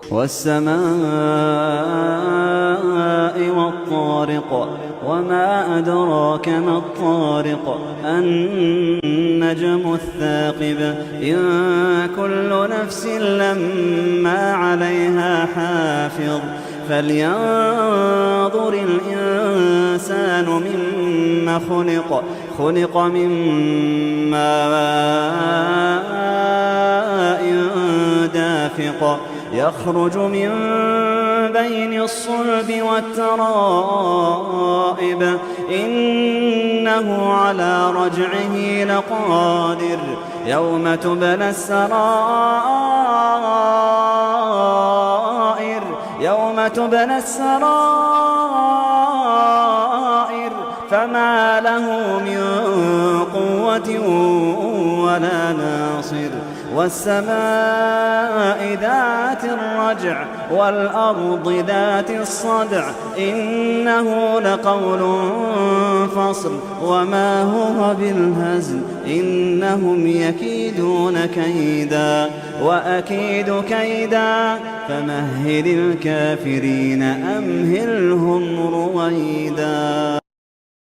والسماء والطارق وما أدراك ما الطارق النجم الثاقب إن كل نفس لما عليها حافظ فلينظر الإنسان مما خلق من ماء دافق يخرج من بين الصلب والترائب إنه على رجعه لقادر يوم تبلى السرائر فما له من قوة ولا ناصر والسماء ذات الرجع والأرض ذات الصدع إنه لقول فصل وما هو بالهزل إنهم يكيدون كيدا وأكيد كيدا فمهل الكافرين أمهلهم رويدا.